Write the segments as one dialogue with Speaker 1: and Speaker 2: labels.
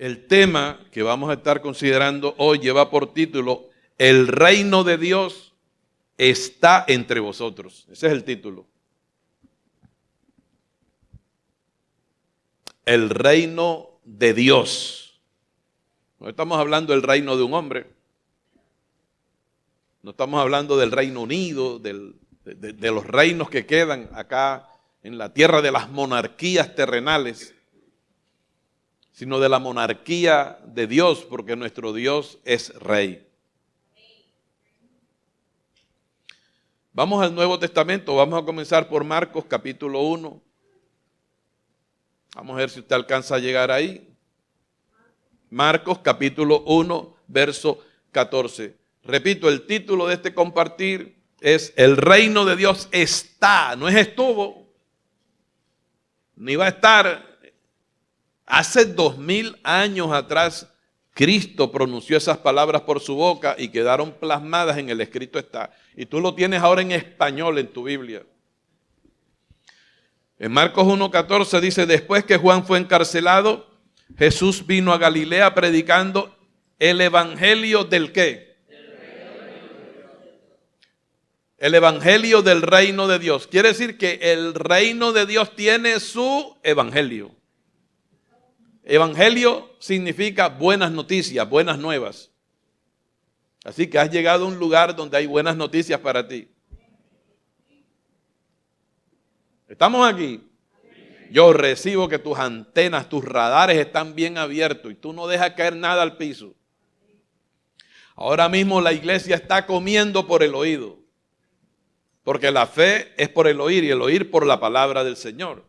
Speaker 1: El tema que vamos a estar considerando hoy lleva por título El reino de Dios está entre vosotros. Ese es el título. El reino de Dios. No estamos hablando del reino de un hombre. No estamos hablando del Reino Unido, de los reinos que quedan acá en la tierra de las monarquías terrenales, sino de la monarquía de Dios, porque nuestro Dios es rey. Vamos al Nuevo Testamento, vamos a comenzar por Marcos capítulo 1. Vamos a ver si usted alcanza a llegar ahí. Marcos capítulo 1, verso 14. Repito, el título de este compartir es El reino de Dios está, no es estuvo, ni va a estar. Hace 2000 años atrás, Cristo pronunció esas palabras por su boca y quedaron plasmadas en el escrito está. Y tú lo tienes ahora en español en tu Biblia. En Marcos 1:14 dice, después que Juan fue encarcelado, Jesús vino a Galilea predicando el evangelio del ¿qué? El evangelio del reino de Dios. Quiere decir que el reino de Dios tiene su evangelio. Evangelio significa buenas noticias, buenas nuevas. Así que has llegado a un lugar donde hay buenas noticias para ti. ¿Estamos aquí? Yo recibo que tus antenas, tus radares están bien abiertos y tú no dejas caer nada al piso. Ahora mismo la iglesia está comiendo por el oído. Porque la fe es por el oír y el oír por la palabra del Señor.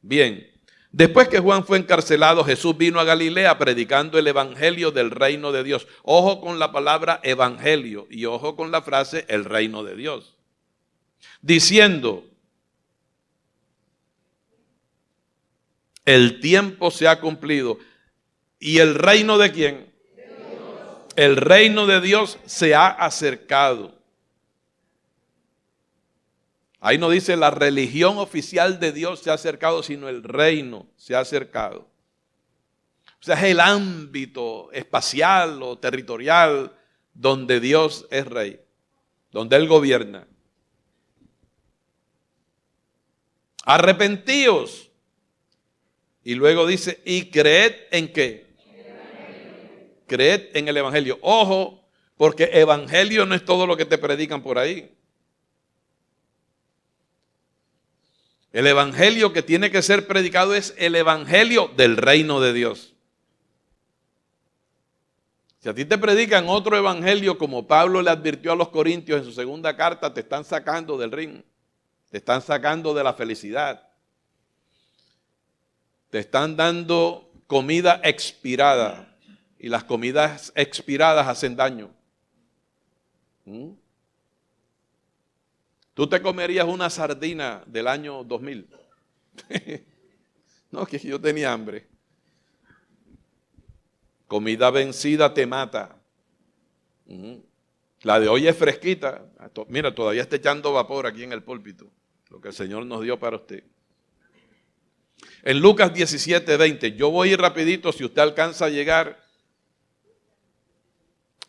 Speaker 1: Bien. Después que Juan fue encarcelado, Jesús vino a Galilea predicando el evangelio del reino de Dios. Ojo con la palabra evangelio y ojo con la frase el reino de Dios. Diciendo, el tiempo se ha cumplido. ¿Y el reino de quién? De Dios. El reino de Dios se ha acercado. Ahí no dice la religión oficial de Dios se ha acercado, sino el reino se ha acercado. O sea, es el ámbito espacial o territorial donde Dios es rey, donde Él gobierna. Arrepentíos. Y luego dice, ¿y creed en qué? Creed en el evangelio. Ojo, porque evangelio no es todo lo que te predican por ahí. El evangelio que tiene que ser predicado es el evangelio del reino de Dios. Si a ti te predican otro evangelio, como Pablo le advirtió a los corintios en su segunda carta, te están sacando del ring, te están sacando de la felicidad, te están dando comida expirada y las comidas expiradas hacen daño. ¿Tú te comerías una sardina del año 2000? No, que yo tenía hambre. Comida vencida te mata. La de hoy es fresquita. Mira, todavía está echando vapor aquí en el púlpito. Lo que el Señor nos dio para usted. En Lucas 17:20, yo voy a ir rapidito si usted alcanza a llegar.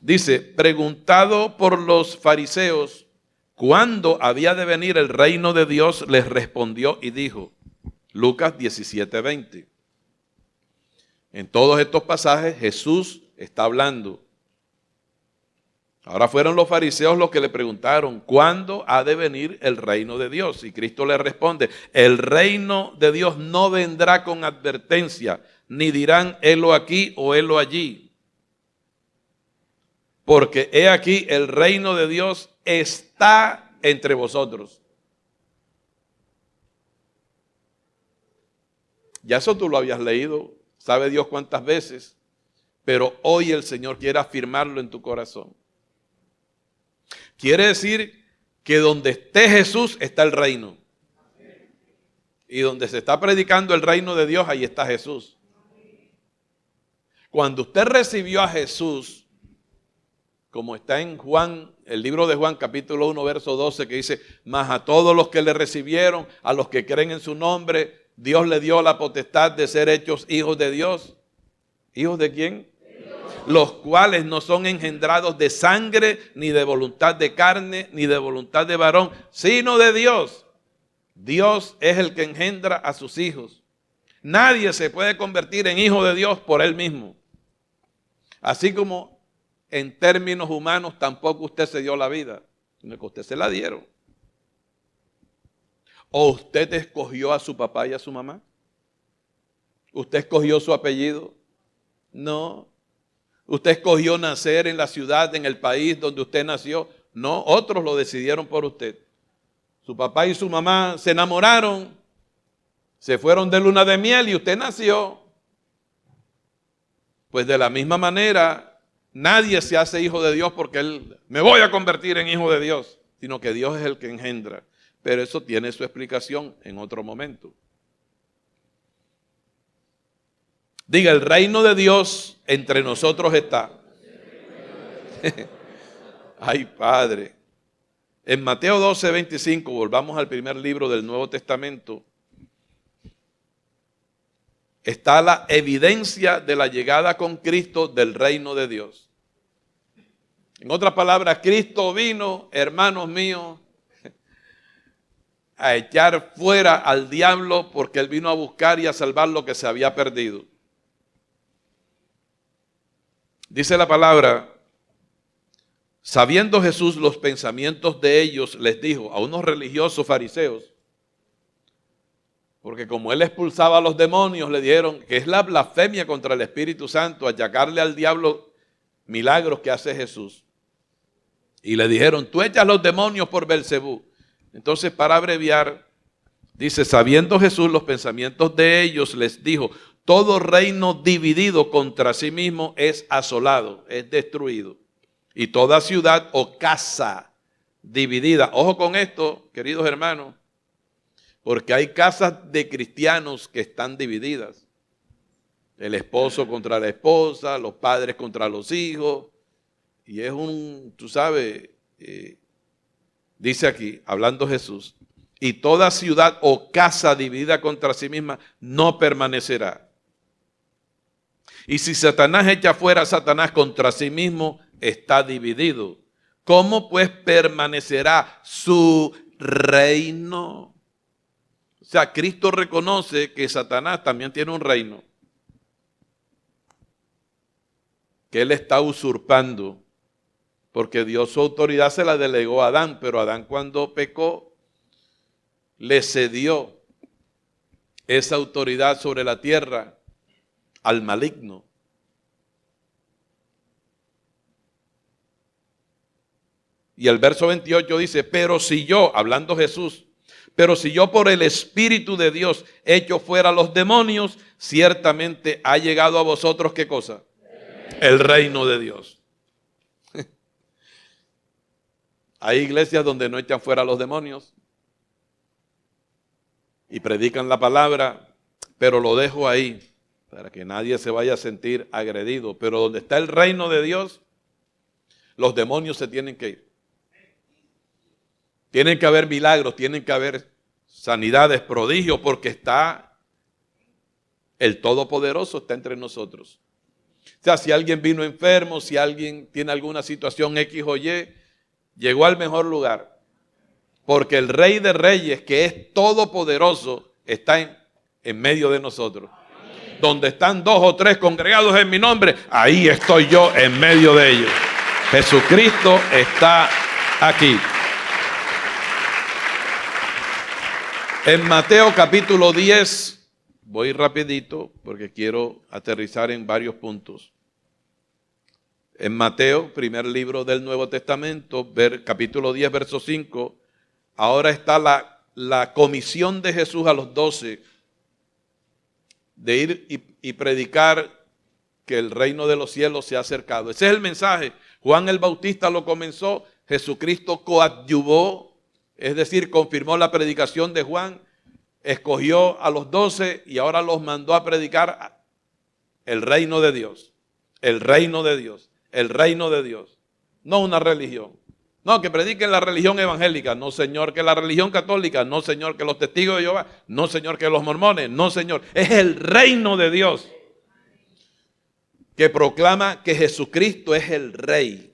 Speaker 1: Dice, preguntado por los fariseos, ¿cuándo había de venir el reino de Dios? Les respondió y dijo, Lucas 17:20. En todos estos pasajes Jesús está hablando. Ahora fueron los fariseos los que le preguntaron, ¿cuándo ha de venir el reino de Dios? Y Cristo le responde, el reino de Dios no vendrá con advertencia, ni dirán, helo aquí o helo allí. Porque he aquí el reino de Dios está entre vosotros. Ya eso tú lo habías leído, sabe Dios cuántas veces, pero hoy el Señor quiere afirmarlo en tu corazón. Quiere decir que donde esté Jesús está el reino. Y donde se está predicando el reino de Dios, ahí está Jesús. Cuando usted recibió a Jesús, como está en Juan, el libro de Juan, capítulo 1, verso 12, que dice, mas a todos los que le recibieron, a los que creen en su nombre, Dios le dio la potestad de ser hechos hijos de Dios. ¿Hijos de quién? Los cuales no son engendrados de sangre, ni de voluntad de carne, ni de voluntad de varón, sino de Dios. Dios es el que engendra a sus hijos. Nadie se puede convertir en hijo de Dios por él mismo. Así como en términos humanos tampoco usted se dio la vida, sino que usted se la dieron. ¿O usted escogió a su papá y a su mamá? ¿Usted escogió su apellido? No. ¿Usted escogió nacer en la ciudad, en el país donde usted nació? No, otros lo decidieron por usted. Su papá y su mamá se enamoraron, se fueron de luna de miel y usted nació. Pues de la misma manera, nadie se hace hijo de Dios porque él me voy a convertir en hijo de Dios, sino que Dios es el que engendra. Pero eso tiene su explicación en otro momento. Diga, el reino de Dios entre nosotros está. Ay, Padre. En Mateo 12:25, volvamos al primer libro del Nuevo Testamento, está la evidencia de la llegada con Cristo del reino de Dios. En otras palabras, Cristo vino, hermanos míos, a echar fuera al diablo porque Él vino a buscar y a salvar lo que se había perdido. Dice la palabra, sabiendo Jesús los pensamientos de ellos, les dijo a unos religiosos fariseos, porque como Él expulsaba a los demonios, le dijeron que es la blasfemia contra el Espíritu Santo, achacarle al diablo milagros que hace Jesús. Y le dijeron, tú echas los demonios por Belcebú. Entonces, para abreviar, dice, sabiendo Jesús los pensamientos de ellos, les dijo, todo reino dividido contra sí mismo es asolado, es destruido. Y toda ciudad o casa dividida. Ojo con esto, queridos hermanos, porque hay casas de cristianos que están divididas. El esposo contra la esposa, los padres contra los hijos. Y es tú sabes, dice aquí, hablando Jesús, y toda ciudad o casa dividida contra sí misma no permanecerá. Y si Satanás echa fuera a Satanás contra sí mismo, está dividido. ¿Cómo pues permanecerá su reino? O sea, Cristo reconoce que Satanás también tiene un reino, que él está usurpando, porque Dios su autoridad se la delegó a Adán, pero Adán cuando pecó, le cedió esa autoridad sobre la tierra al maligno. Y el verso 28 dice, pero si yo, hablando Jesús, pero si yo por el Espíritu de Dios echo fuera los demonios, ciertamente ha llegado a vosotros, ¿qué cosa? El reino de Dios. Hay iglesias donde no echan fuera los demonios y predican la palabra, pero lo dejo ahí para que nadie se vaya a sentir agredido. Pero donde está el reino de Dios, los demonios se tienen que ir. Tienen que haber milagros, tienen que haber sanidades, prodigios, porque está el Todopoderoso, está entre nosotros. O sea, si alguien vino enfermo, si alguien tiene alguna situación X o Y, llegó al mejor lugar. Porque el Rey de Reyes, que es todopoderoso, está en medio de nosotros. Donde están 2 o 3 congregados en mi nombre, ahí estoy yo en medio de ellos. Jesucristo está aquí. En Mateo capítulo 10, voy rapidito porque quiero aterrizar en varios puntos. En Mateo, primer libro del Nuevo Testamento, capítulo 10, verso 5, ahora está la comisión de Jesús a los 12 de ir y predicar que el reino de los cielos se ha acercado. Ese es el mensaje. Juan el Bautista lo comenzó, Jesucristo coadyuvó, es decir, confirmó la predicación de Juan, escogió a los 12 y ahora los mandó a predicar el reino de Dios, el reino de Dios, el reino de Dios. No una religión. No, que prediquen la religión evangélica. No, Señor, que la religión católica. No, Señor, que los testigos de Jehová. No, Señor, que los mormones. No, Señor. Es el reino de Dios. que proclama que Jesucristo es el Rey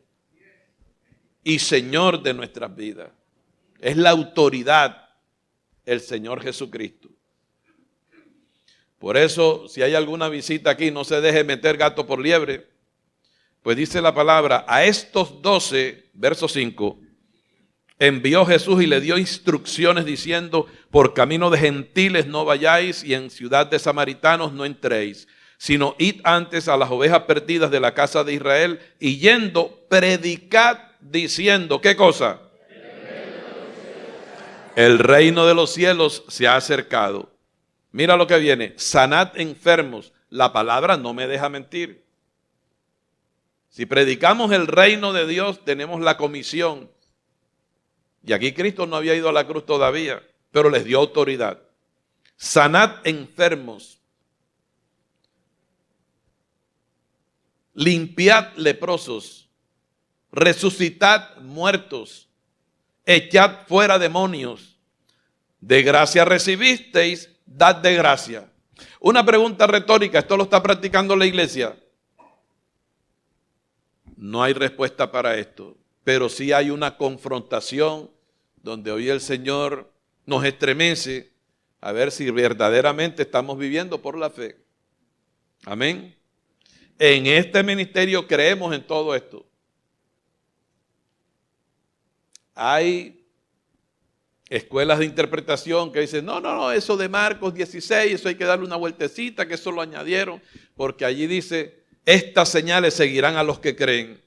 Speaker 1: y Señor de nuestras vidas. Es la autoridad, el Señor Jesucristo. Por eso, si hay alguna visita aquí, no se deje meter gato por liebre. Pues dice la palabra, a estos 12, verso 5, envió Jesús y le dio instrucciones diciendo, por camino de gentiles no vayáis y en ciudad de samaritanos no entréis, sino id antes a las ovejas perdidas de la casa de Israel y yendo, predicad diciendo, ¿qué cosa? El reino de los cielos se ha acercado. Mira lo que viene, sanad enfermos. La palabra no me deja mentir. Si predicamos el reino de Dios, tenemos la comisión. Y aquí Cristo no había ido a la cruz todavía, pero les dio autoridad. Sanad enfermos. Limpiad leprosos. Resucitad muertos. Echad fuera demonios. De gracia recibisteis, dad de gracia. Una pregunta retórica, ¿esto lo está practicando la iglesia? No hay respuesta para esto, pero sí hay una confrontación donde hoy el Señor nos estremece a ver si verdaderamente estamos viviendo por la fe. Amén. En este ministerio creemos en todo esto. Hay escuelas de interpretación que dicen, no, eso de Marcos 16, eso hay que darle una vueltecita, que eso lo añadieron, porque allí dice, estas señales seguirán a los que creen.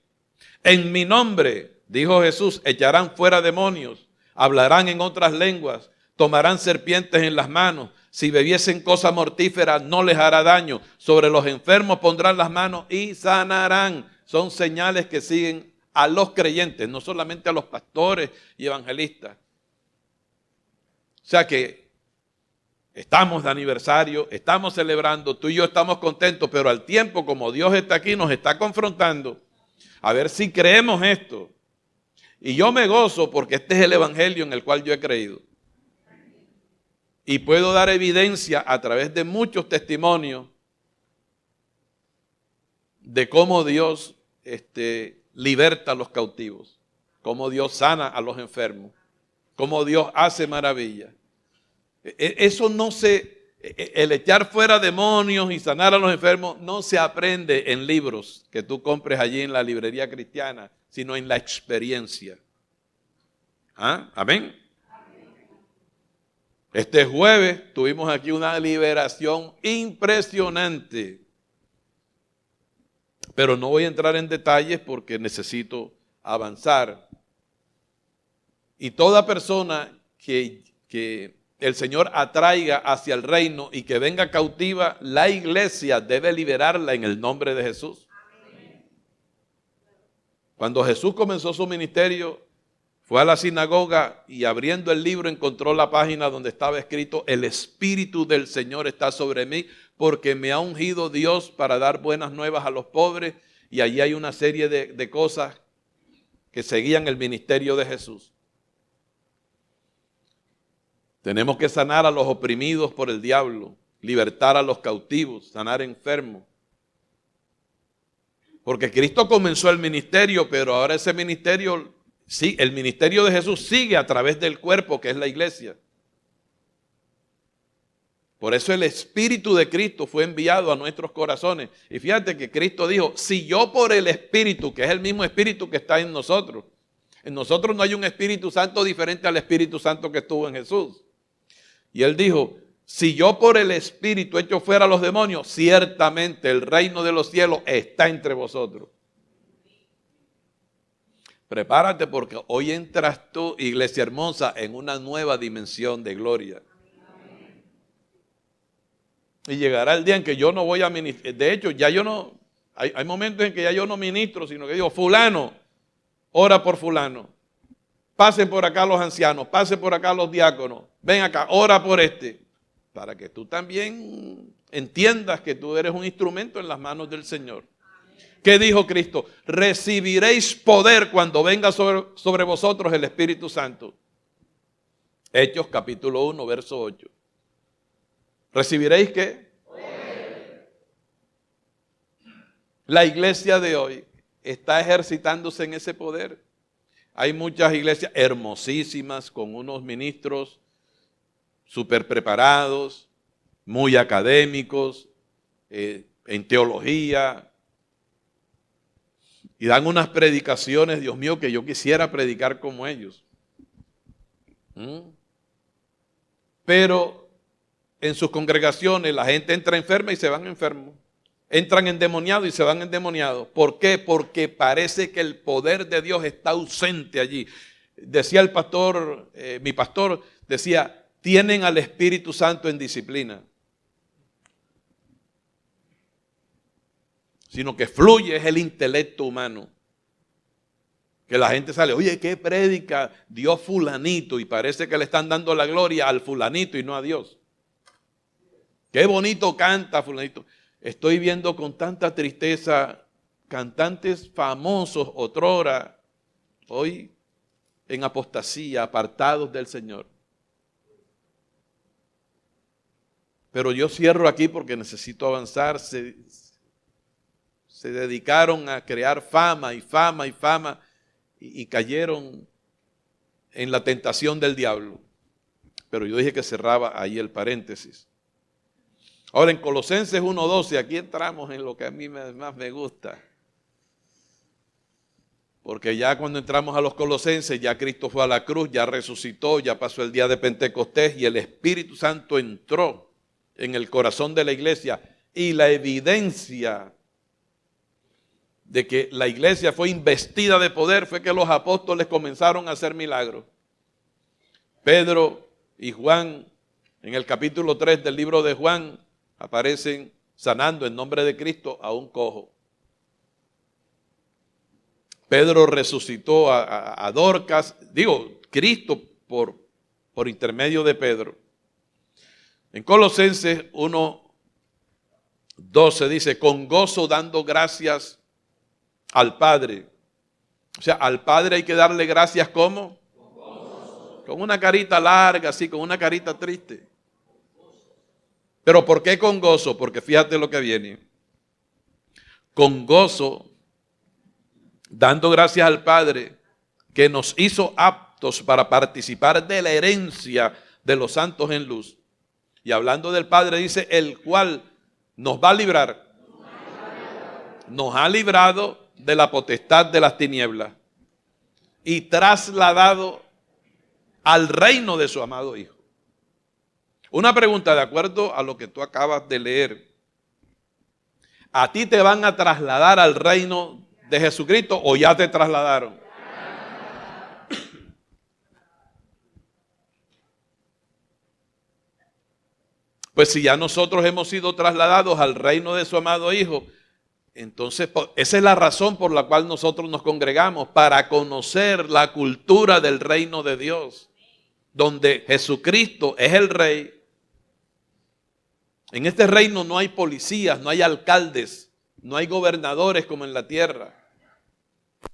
Speaker 1: En mi nombre, dijo Jesús, echarán fuera demonios, hablarán en otras lenguas, tomarán serpientes en las manos, si bebiesen cosa mortífera no les hará daño, sobre los enfermos pondrán las manos y sanarán. Son señales que siguen a los creyentes, no solamente a los pastores y evangelistas. O sea que estamos de aniversario, estamos celebrando, tú y yo estamos contentos, pero al tiempo como Dios está aquí, nos está confrontando a ver si creemos esto. Y yo me gozo porque este es el evangelio en el cual yo he creído. Y puedo dar evidencia a través de muchos testimonios de cómo Dios liberta a los cautivos, cómo Dios sana a los enfermos, cómo Dios hace maravillas. Eso no el echar fuera demonios y sanar a los enfermos no se aprende en libros que tú compres allí en la librería cristiana, sino en la experiencia. ¿Ah? ¿Amén? Este jueves tuvimos aquí una liberación impresionante. Pero no voy a entrar en detalles porque necesito avanzar. Y toda persona que el Señor atraiga hacia el reino y que venga cautiva, la iglesia debe liberarla en el nombre de Jesús. Cuando Jesús comenzó su ministerio, fue a la sinagoga y abriendo el libro encontró la página donde estaba escrito, el Espíritu del Señor está sobre mí porque me ha ungido Dios para dar buenas nuevas a los pobres. Y allí hay una serie de cosas que seguían el ministerio de Jesús. Tenemos que sanar a los oprimidos por el diablo, libertar a los cautivos, sanar enfermos. Porque Cristo comenzó el ministerio, pero ahora ese ministerio, sí, el ministerio de Jesús sigue a través del cuerpo que es la iglesia. Por eso el Espíritu de Cristo fue enviado a nuestros corazones. Y fíjate que Cristo dijo, si yo por el Espíritu, que es el mismo Espíritu que está en nosotros no hay un Espíritu Santo diferente al Espíritu Santo que estuvo en Jesús. Y él dijo, si yo por el Espíritu echo fuera a los demonios, ciertamente el reino de los cielos está entre vosotros. Prepárate porque hoy entras tú, iglesia hermosa, en una nueva dimensión de gloria. Y llegará el día en que yo no voy a ministrar. De hecho, ya yo no, hay momentos en que ya yo no ministro, sino que digo, fulano, ora por fulano. Pasen por acá los ancianos, pasen por acá los diáconos. Ven acá, ora por este. Para que tú también entiendas que tú eres un instrumento en las manos del Señor. ¿Qué dijo Cristo? Recibiréis poder cuando venga sobre vosotros el Espíritu Santo. Hechos capítulo 1, verso 8. ¿Recibiréis qué? La iglesia de hoy está ejercitándose en ese poder. Hay muchas iglesias hermosísimas con unos ministros súper preparados, muy académicos, en teología, y dan unas predicaciones, Dios mío, que yo quisiera predicar como ellos. Pero en sus congregaciones la gente entra enferma y se van enfermos. Entran endemoniados y se van endemoniados. ¿Por qué? Porque parece que el poder de Dios está ausente allí. Decía el pastor, mi pastor decía, tienen al Espíritu Santo en disciplina. Sino que fluye es el intelecto humano. Que la gente sale, oye, ¿qué prédica? Dios fulanito, y parece que le están dando la gloria al fulanito y no a Dios. Qué bonito canta fulanito. Estoy viendo con tanta tristeza cantantes famosos otrora, hoy en apostasía, apartados del Señor. Pero yo cierro aquí porque necesito avanzar. Se dedicaron a crear fama y fama y fama y cayeron en la tentación del diablo. Pero yo dije que cerraba ahí el paréntesis. Ahora en Colosenses 1:12, aquí entramos en lo que a mí más me gusta. Porque ya cuando entramos a los Colosenses, ya Cristo fue a la cruz, ya resucitó, ya pasó el día de Pentecostés y el Espíritu Santo entró en el corazón de la iglesia. Y la evidencia de que la iglesia fue investida de poder fue que los apóstoles comenzaron a hacer milagros. Pedro y Juan, en el capítulo 3 del libro de Juan, aparecen sanando en nombre de Cristo a un cojo. Pedro resucitó a Dorcas, Cristo por intermedio de Pedro. En Colosenses 1:12 dice, con gozo dando gracias al Padre. O sea, al Padre hay que darle gracias ¿cómo? Con una carita larga, así, con una carita triste. ¿Pero por qué con gozo? Porque fíjate lo que viene. Con gozo, dando gracias al Padre, que nos hizo aptos para participar de la herencia de los santos en luz. Y hablando del Padre, dice, el cual nos va a librar. Nos ha librado de la potestad de las tinieblas y trasladado al reino de su amado Hijo. Una pregunta, de acuerdo a lo que tú acabas de leer, ¿a ti te van a trasladar al reino de Jesucristo o ya te trasladaron? Pues si ya nosotros hemos sido trasladados al reino de su amado Hijo, entonces esa es la razón por la cual nosotros nos congregamos, para conocer la cultura del reino de Dios, donde Jesucristo es el Rey. En este reino no hay policías, no hay alcaldes, no hay gobernadores como en la tierra.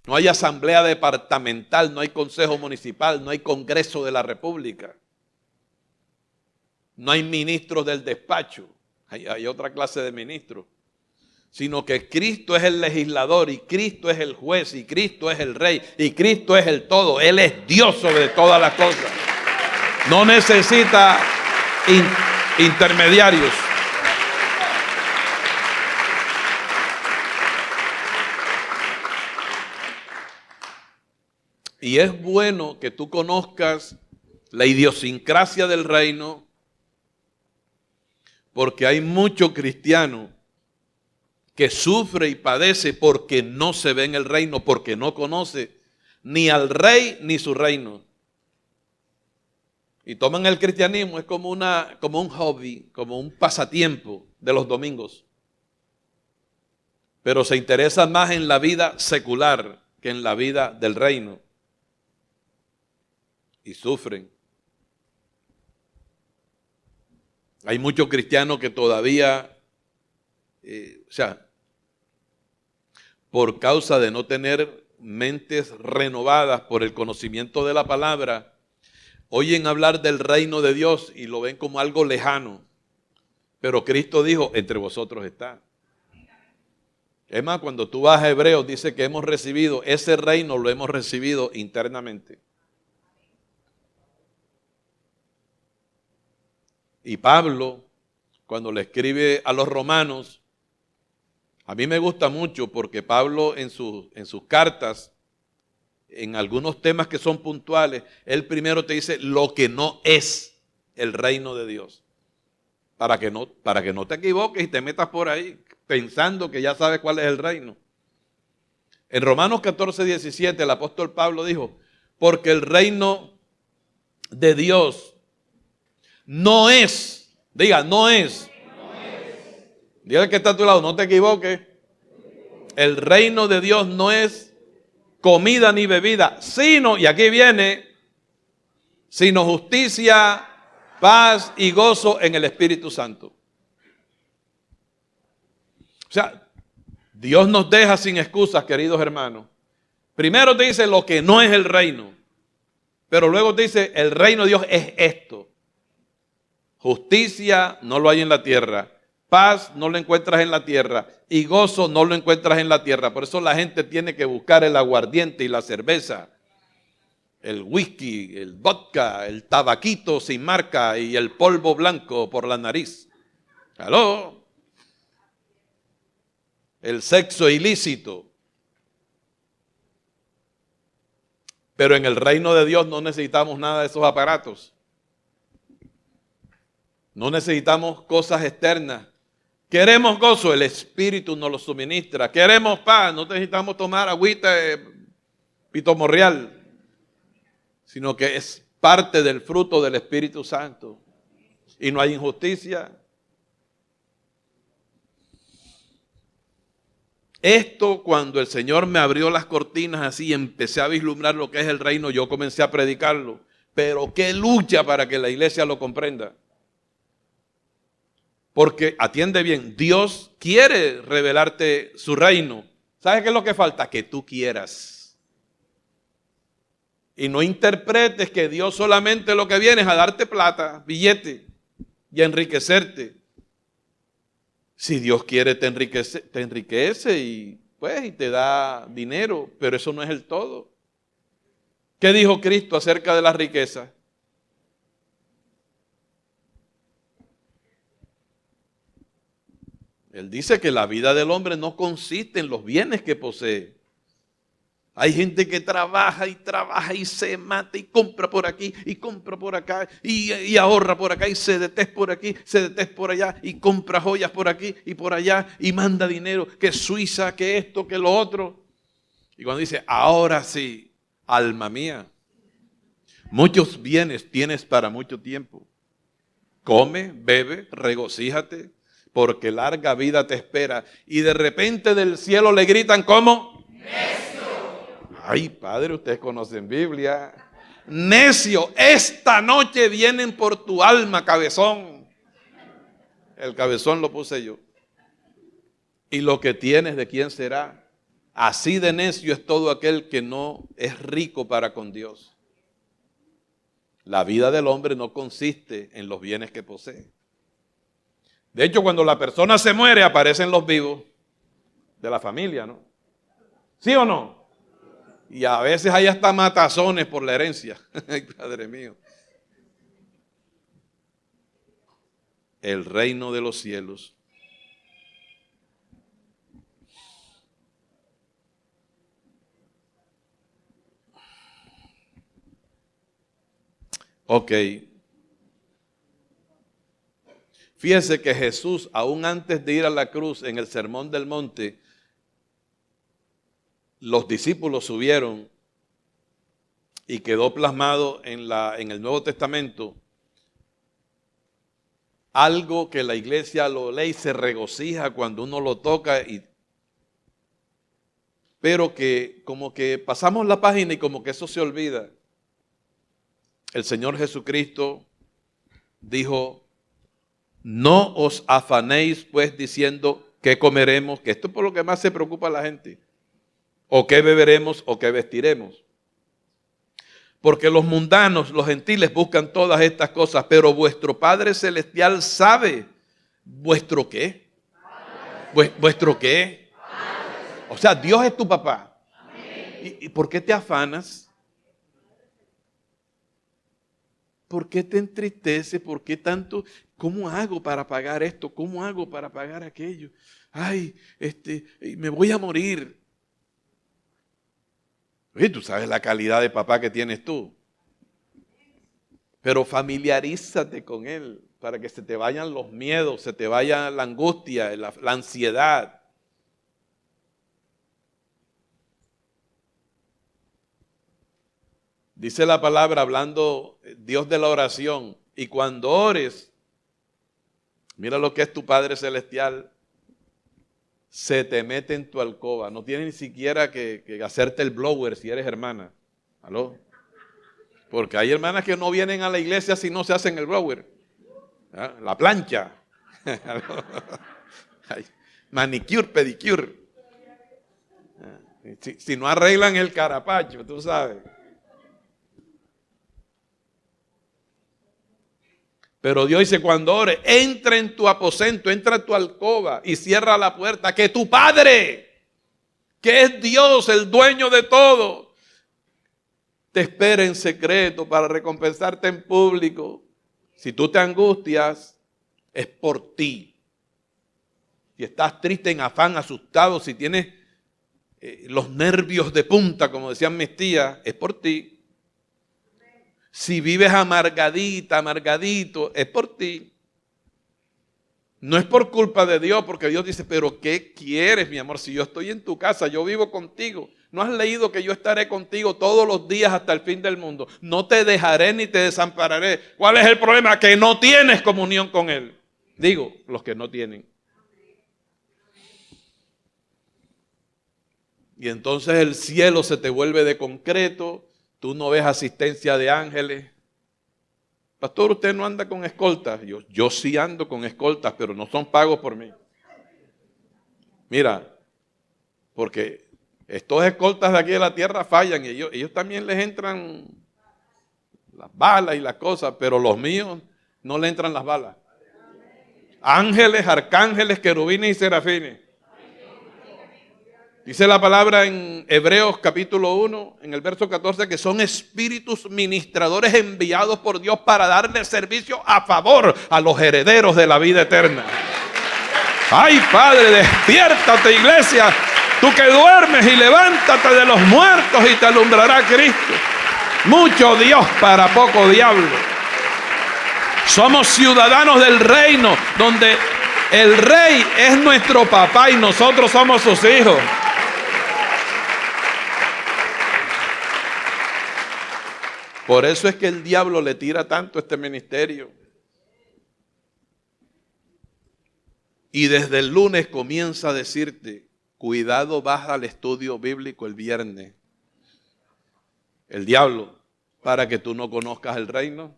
Speaker 1: No hay asamblea departamental, no hay consejo municipal, no hay congreso de la república. No hay ministros del despacho, hay otra clase de ministros. Sino que Cristo es el legislador y Cristo es el juez y Cristo es el rey y Cristo es el todo. Él es Dios sobre todas las cosas. No necesita intermediarios. Y es bueno que tú conozcas la idiosincrasia del reino, porque hay mucho cristiano que sufre y padece porque no se ve en el reino, porque no conoce ni al rey ni su reino. Y toman el cristianismo es como un hobby, como un pasatiempo de los domingos. Pero se interesan más en la vida secular que en la vida del reino. Y sufren. Hay muchos cristianos que todavía, por causa de no tener mentes renovadas por el conocimiento de la palabra, oyen hablar del reino de Dios y lo ven como algo lejano. Pero Cristo dijo, entre vosotros está. Es más, cuando tú vas a Hebreos, dice que hemos recibido, ese reino lo hemos recibido internamente. Y Pablo, cuando le escribe a los romanos, a mí me gusta mucho porque Pablo en sus cartas, en algunos temas que son puntuales, él primero te dice lo que no es el reino de Dios. Para que no te equivoques y te metas por ahí pensando que ya sabes cuál es el reino. En Romanos 14, 17, el apóstol Pablo dijo, porque el reino de Dios no es, diga, no es. Diga al que está a tu lado, no te equivoques. El reino de Dios no es comida ni bebida, sino, y aquí viene, sino justicia, paz y gozo en el Espíritu Santo. O sea, Dios nos deja sin excusas, queridos hermanos. Primero te dice lo que no es el reino, pero luego te dice el reino de Dios es esto. Justicia no lo hay en la tierra, paz no lo encuentras en la tierra y gozo no lo encuentras en la tierra. Por eso la gente tiene que buscar el aguardiente y la cerveza, el whisky, el vodka, el tabaquito sin marca y el polvo blanco por la nariz. ¿Aló? El sexo ilícito. Pero en el reino de Dios no necesitamos nada de esos aparatos. No necesitamos cosas externas. Queremos gozo, el Espíritu nos lo suministra. Queremos paz, no necesitamos tomar agüita pitomorreal, sino que es parte del fruto del Espíritu Santo. Y no hay injusticia. Esto, cuando el Señor me abrió las cortinas así y empecé a vislumbrar lo que es el reino, yo comencé a predicarlo. Pero qué lucha para que la iglesia lo comprenda. Porque, atiende bien, Dios quiere revelarte su reino. ¿Sabes qué es lo que falta? Que tú quieras. Y no interpretes que Dios solamente lo que viene es a darte plata, billete y a enriquecerte. Si Dios quiere te enriquece y te da dinero, pero eso no es el todo. ¿Qué dijo Cristo acerca de las riquezas? Él dice que la vida del hombre no consiste en los bienes que posee. Hay gente que trabaja y se mata y compra por aquí y compra por acá y ahorra por acá y se detesta por aquí, se detesta por allá y compra joyas por aquí y por allá y manda dinero, que Suiza, que esto, que lo otro. Y cuando dice, ahora sí, alma mía, muchos bienes tienes para mucho tiempo. Come, bebe, regocíjate, porque larga vida te espera. Y de repente del cielo le gritan, ¿cómo? ¡Necio! Ay, padre, ustedes conocen Biblia. Necio, esta noche vienen por tu alma, cabezón. El cabezón lo puse yo. Y lo que tienes, ¿de quién será? Así de necio es todo aquel que no es rico para con Dios. La vida del hombre no consiste en los bienes que posee. De hecho, cuando la persona se muere, aparecen los vivos de la familia, ¿no? ¿Sí o no? Y a veces hay hasta matazones por la herencia. Ay, Padre mío. El reino de los cielos. Ok. Fíjese que Jesús, aún antes de ir a la cruz en el Sermón del Monte, los discípulos subieron y quedó plasmado en el Nuevo Testamento algo que la iglesia lo lee y se regocija cuando uno lo toca, pero que como que pasamos la página y como que eso se olvida. El Señor Jesucristo dijo, no os afanéis pues diciendo qué comeremos, que esto es por lo que más se preocupa la gente, o qué beberemos o qué vestiremos. Porque los mundanos, los gentiles buscan todas estas cosas, pero vuestro Padre Celestial sabe vuestro qué. ¿Vuestro qué? O sea, Dios es tu papá. ¿Y por qué te afanas? ¿Por qué te entristece? ¿Por qué tanto? ¿Cómo hago para pagar esto? ¿Cómo hago para pagar aquello? Ay, me voy a morir. Oye, tú sabes la calidad de papá que tienes tú. Pero familiarízate con él para que se te vayan los miedos, se te vaya la angustia, la ansiedad. Dice la palabra, hablando Dios de la oración, y cuando ores, mira lo que es tu Padre Celestial, se te mete en tu alcoba. No tienes ni siquiera que hacerte el blower si eres hermana. ¿Aló? Porque hay hermanas que no vienen a la iglesia si no se hacen el blower. ¿Ah? La plancha. Manicure, pedicure. Si no arreglan el carapacho, tú sabes. Pero Dios dice, cuando ores, entra en tu aposento, entra a tu alcoba y cierra la puerta, que tu Padre, que es Dios, el dueño de todo, te espera en secreto para recompensarte en público. Si tú te angustias, es por ti. Si estás triste, en afán, asustado, si tienes los nervios de punta, como decían mis tías, es por ti. Si vives amargadita, amargadito, es por ti. No es por culpa de Dios, porque Dios dice, pero ¿qué quieres, mi amor? Si yo estoy en tu casa, yo vivo contigo. ¿No has leído que yo estaré contigo todos los días hasta el fin del mundo? No te dejaré ni te desampararé. ¿Cuál es el problema? Que no tienes comunión con Él. Digo, los que no tienen. Y entonces el cielo se te vuelve de concreto. Tú no ves asistencia de ángeles. Pastor, usted no anda con escoltas. Yo sí ando con escoltas, pero no son pagos por mí. Mira, porque estos escoltas de aquí de la tierra fallan y ellos también les entran las balas y las cosas, pero los míos no le entran las balas. Ángeles, arcángeles, querubines y serafines. Dice la palabra en Hebreos capítulo 1, en el verso 14, que son espíritus ministradores enviados por Dios para darle servicio a favor a los herederos de la vida eterna. Ay, Padre, despiértate, iglesia, tú que duermes, y levántate de los muertos y te alumbrará Cristo. Mucho Dios para poco diablo. Somos ciudadanos del reino, donde el rey es nuestro papá y nosotros somos sus hijos. Por eso es que el diablo le tira tanto a este ministerio. Y desde el lunes comienza a decirte, cuidado, vas al estudio bíblico el viernes. El diablo, para que tú no conozcas el reino.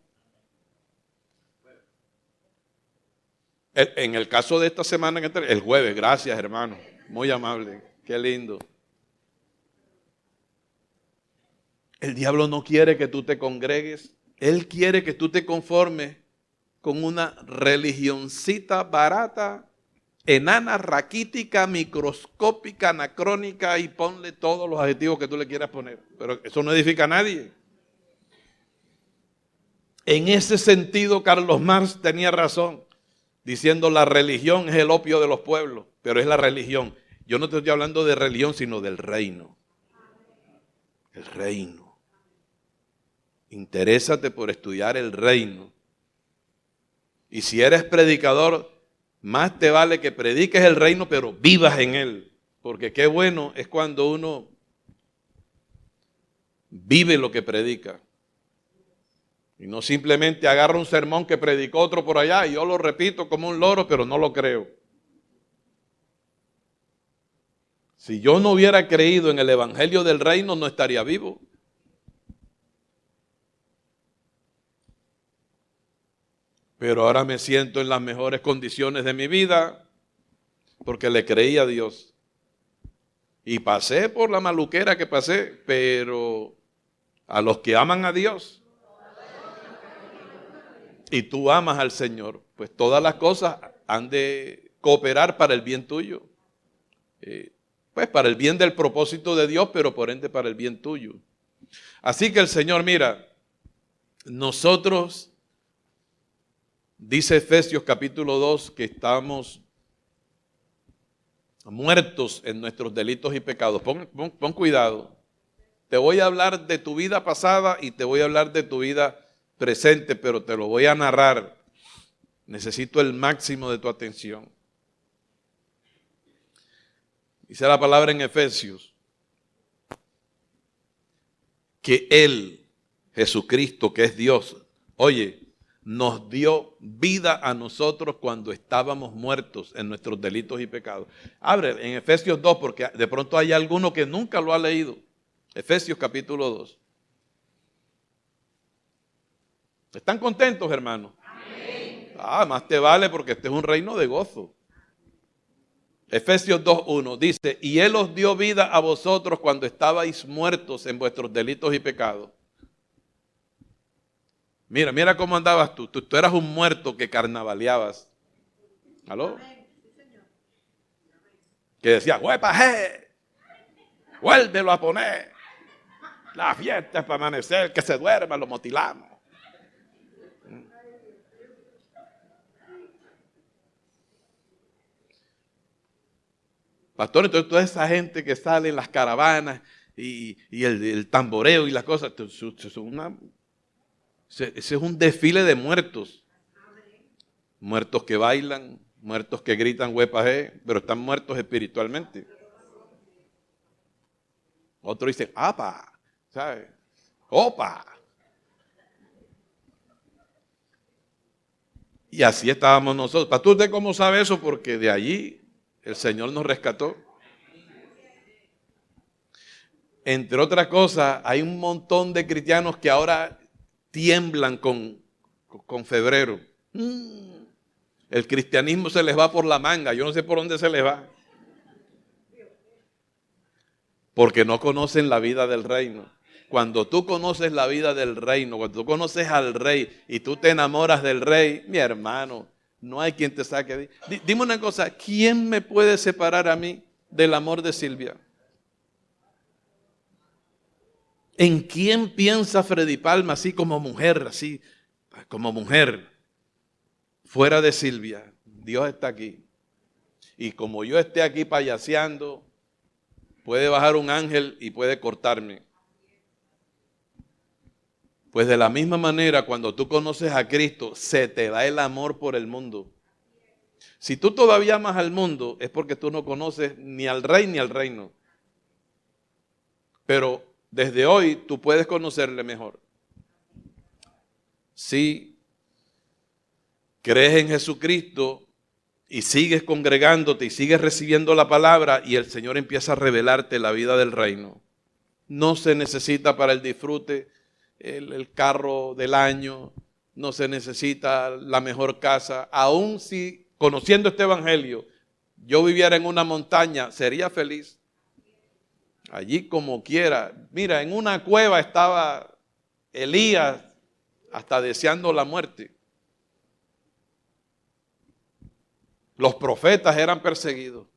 Speaker 1: En el caso de esta semana, el jueves, gracias hermano, muy amable, qué lindo. El diablo no quiere que tú te congregues. Él quiere que tú te conformes con una religioncita barata, enana, raquítica, microscópica, anacrónica, y ponle todos los adjetivos que tú le quieras poner. Pero eso no edifica a nadie. En ese sentido, Carlos Marx tenía razón, diciendo la religión es el opio de los pueblos, pero es la religión. Yo no te estoy hablando de religión, sino del reino. El reino. Interésate por estudiar el reino. Y si eres predicador, más te vale que prediques el reino, pero vivas en él. Porque qué bueno es cuando uno vive lo que predica. Y no simplemente agarra un sermón que predicó otro por allá y yo lo repito como un loro, pero no lo creo. Si yo no hubiera creído en el evangelio del reino, no estaría vivo. Pero ahora me siento en las mejores condiciones de mi vida porque le creí a Dios. Y pasé por la maluquera que pasé, pero a los que aman a Dios y tú amas al Señor, pues todas las cosas han de cooperar para el bien tuyo. pues para el bien del propósito de Dios, pero por ende para el bien tuyo. Así que el Señor, mira, nosotros, dice Efesios capítulo 2, que estamos muertos en nuestros delitos y pecados. Pon cuidado. Te voy a hablar de tu vida pasada y te voy a hablar de tu vida presente, pero te lo voy a narrar. Necesito el máximo de tu atención. Dice la palabra en Efesios que Él, Jesucristo, que es Dios, oye, nos dio vida a nosotros cuando estábamos muertos en nuestros delitos y pecados. Abre en Efesios 2 porque de pronto hay alguno que nunca lo ha leído. Efesios capítulo 2. ¿Están contentos, hermanos? Amén. Más te vale porque este es un reino de gozo. Efesios 2:1 dice, y Él os dio vida a vosotros cuando estabais muertos en vuestros delitos y pecados. Mira cómo andabas tú. Tú eras un muerto que carnavaleabas. ¿Aló? Que decía, ¡huepaje! ¡Vuélvelo a poner! La fiesta es para amanecer, que se duerma, lo motilamos. Pastor, entonces toda esa gente que sale en las caravanas y el tamboreo y las cosas, ese es un desfile de muertos. Muertos que bailan, muertos que gritan huepaje, pero están muertos espiritualmente. Otros dicen, ¡apa! ¿Sabes? ¡Opa! Y así estábamos nosotros. Pastor, ¿usted cómo sabe eso? Porque de allí el Señor nos rescató. Entre otras cosas, hay un montón de cristianos que ahora tiemblan con febrero. El cristianismo se les va por la manga. Yo no sé por dónde se les va. Porque no conocen la vida del reino. Cuando tú conoces la vida del reino, cuando tú conoces al rey y tú te enamoras del rey, mi hermano, no hay quien te saque. Dime una cosa, ¿quién me puede separar a mí del amor de Silvia? ¿En quién piensa Freddy Palma así como mujer, fuera de Silvia? Dios está aquí. Y como yo esté aquí payaseando, puede bajar un ángel y puede cortarme. Pues de la misma manera, cuando tú conoces a Cristo, se te da el amor por el mundo. Si tú todavía amas al mundo, es porque tú no conoces ni al rey ni al reino. Pero desde hoy tú puedes conocerle mejor. Si crees en Jesucristo y sigues congregándote y sigues recibiendo la palabra y el Señor empieza a revelarte la vida del reino. No se necesita para el disfrute el carro del año, no se necesita la mejor casa. Aún si conociendo este evangelio yo viviera en una montaña, sería feliz. Allí como quiera. Mira, en una cueva estaba Elías hasta deseando la muerte. Los profetas eran perseguidos.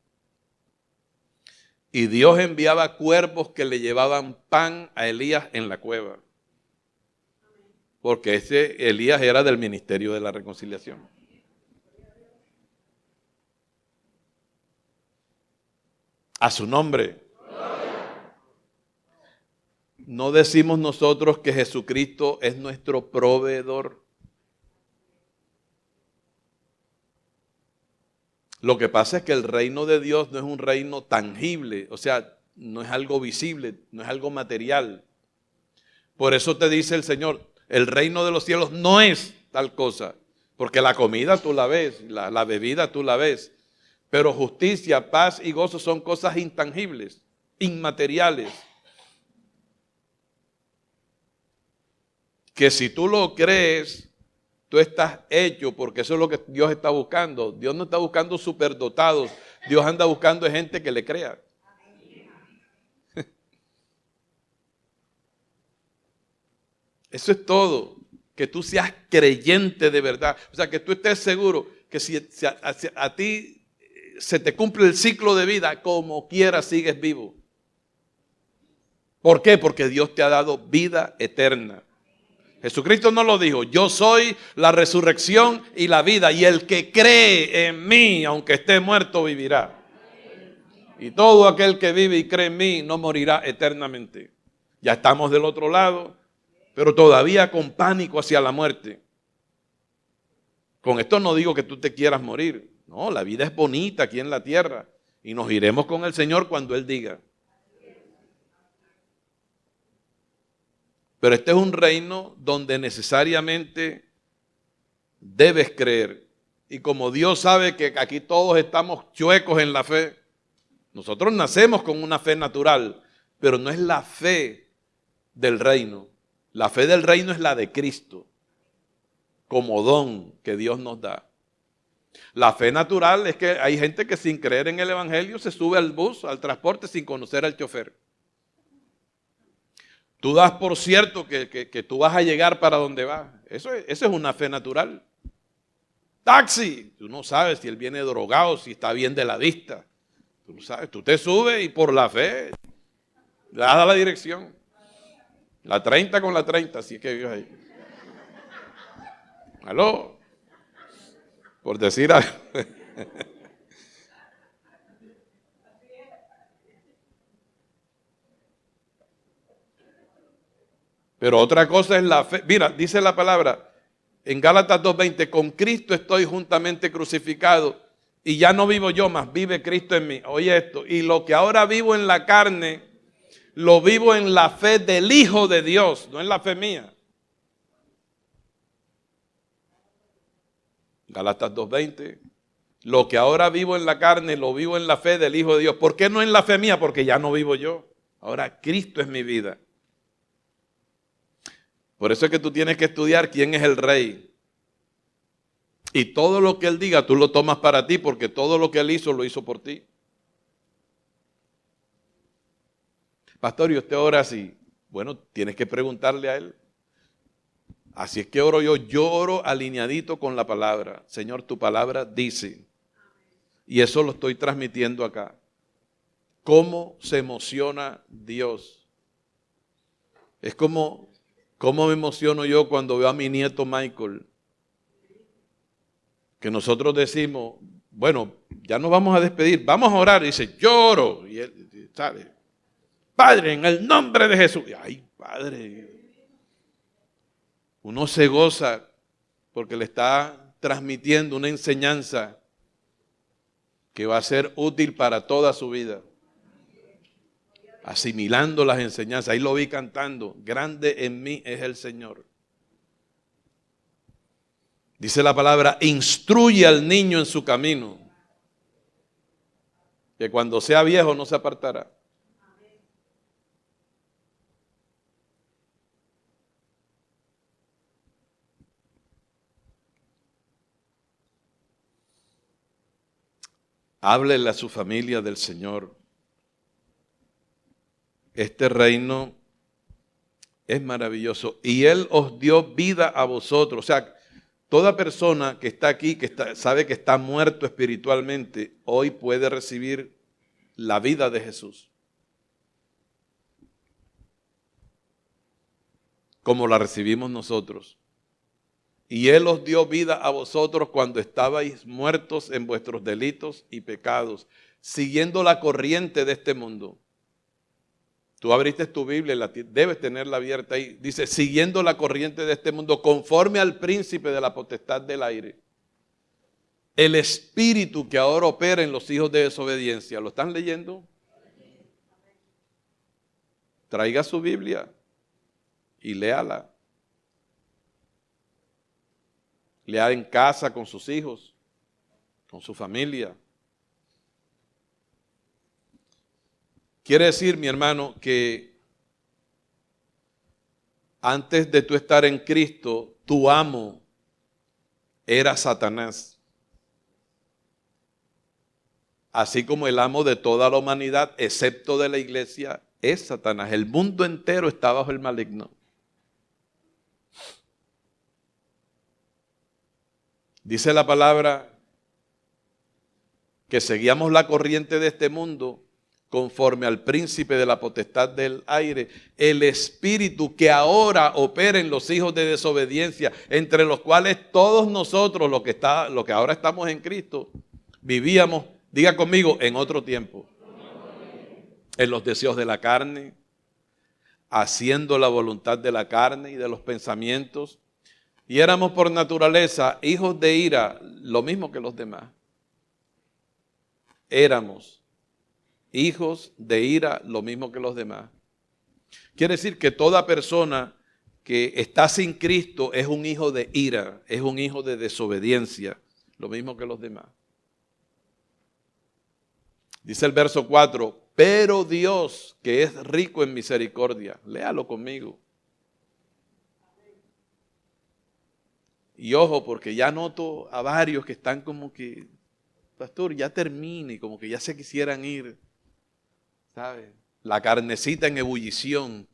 Speaker 1: Y Dios enviaba cuervos que le llevaban pan a Elías en la cueva. Porque ese Elías era del ministerio de la reconciliación. A su nombre. No decimos nosotros que Jesucristo es nuestro proveedor. Lo que pasa es que el reino de Dios no es un reino tangible, o sea, no es algo visible, no es algo material. Por eso te dice el Señor, el reino de los cielos no es tal cosa, porque la comida tú la ves, la bebida tú la ves, pero justicia, paz y gozo son cosas intangibles, inmateriales. Que si tú lo crees, tú estás hecho, porque eso es lo que Dios está buscando. Dios no está buscando superdotados, Dios anda buscando gente que le crea. Eso es todo, que tú seas creyente de verdad. O sea, que tú estés seguro que si a ti se te cumple el ciclo de vida, como quiera sigues vivo. ¿Por qué? Porque Dios te ha dado vida eterna. Jesucristo no lo dijo, yo soy la resurrección y la vida, y el que cree en mí, aunque esté muerto, vivirá. Y todo aquel que vive y cree en mí no morirá eternamente. Ya estamos del otro lado, pero todavía con pánico hacia la muerte. Con esto no digo que tú te quieras morir. No, la vida es bonita aquí en la tierra y nos iremos con el Señor cuando Él diga. Pero este es un reino donde necesariamente debes creer. Y como Dios sabe que aquí todos estamos chuecos en la fe, nosotros nacemos con una fe natural, pero no es la fe del reino. La fe del reino es la de Cristo, como don que Dios nos da. La fe natural es que hay gente que sin creer en el evangelio se sube al bus, al transporte, sin conocer al chofer. Tú das por cierto que tú vas a llegar para donde vas. Eso es una fe natural. Taxi, tú no sabes si él viene drogado, si está bien de la vista. Tú no sabes, tú te subes y por la fe le das a la dirección. La 30 con la 30, así que vives ahí. ¿Aló? Por decir algo. Pero otra cosa es la fe. Mira, dice la palabra en Gálatas 2:20, con Cristo estoy juntamente crucificado y ya no vivo yo, mas vive Cristo en mí. Oye esto, y lo que ahora vivo en la carne, lo vivo en la fe del Hijo de Dios, no en la fe mía. Gálatas 2:20, lo que ahora vivo en la carne, lo vivo en la fe del Hijo de Dios. ¿Por qué no en la fe mía? Porque ya no vivo yo. Ahora Cristo es mi vida. Por eso es que tú tienes que estudiar quién es el Rey. Y todo lo que Él diga, tú lo tomas para ti, porque todo lo que Él hizo, lo hizo por ti. Pastor, ¿y usted ora así? Bueno, tienes que preguntarle a Él. Así es que oro yo. Yo oro alineadito con la palabra. Señor, tu palabra dice. Y eso lo estoy transmitiendo acá. ¿Cómo se emociona Dios? Es como ¿cómo me emociono yo cuando veo a mi nieto Michael? Que nosotros decimos, bueno, ya nos vamos a despedir, vamos a orar. Y dice, lloro. Y él sale, Padre, en el nombre de Jesús. Y, ay, Padre. Uno se goza porque le está transmitiendo una enseñanza que va a ser útil para toda su vida. Asimilando las enseñanzas. Ahí lo vi cantando. Grande en mí es el Señor. Dice la palabra, instruye al niño en su camino, que cuando sea viejo no se apartará. Háblele a su familia del Señor. Este reino es maravilloso y Él os dio vida a vosotros. O sea, toda persona que está aquí, sabe que está muerto espiritualmente, hoy puede recibir la vida de Jesús. Como la recibimos nosotros. Y Él os dio vida a vosotros cuando estabais muertos en vuestros delitos y pecados, siguiendo la corriente de este mundo. Tú abriste tu Biblia, debes tenerla abierta ahí. Dice, siguiendo la corriente de este mundo, conforme al príncipe de la potestad del aire. El espíritu que ahora opera en los hijos de desobediencia. ¿Lo están leyendo? Traiga su Biblia y léala. Lea en casa con sus hijos, con su familia. Quiere decir, mi hermano, que antes de tú estar en Cristo, tu amo era Satanás. Así como el amo de toda la humanidad, excepto de la iglesia, es Satanás. El mundo entero está bajo el maligno. Dice la palabra, que seguíamos la corriente de este mundo, conforme al príncipe de la potestad del aire, el espíritu que ahora opera en los hijos de desobediencia, entre los cuales todos nosotros, los que ahora estamos en Cristo, vivíamos, diga conmigo, en otro tiempo, en los deseos de la carne, haciendo la voluntad de la carne y de los pensamientos, y éramos por naturaleza hijos de ira, lo mismo que los demás. Éramos hijos de ira, lo mismo que los demás. Quiere decir que toda persona que está sin Cristo es un hijo de ira, es un hijo de desobediencia, lo mismo que los demás. Dice el verso 4, pero Dios, que es rico en misericordia, léalo conmigo. Y ojo, porque ya noto a varios que están como que, pastor, ya termine, como que ya se quisieran ir. ¿Sabe? La carnecita en ebullición.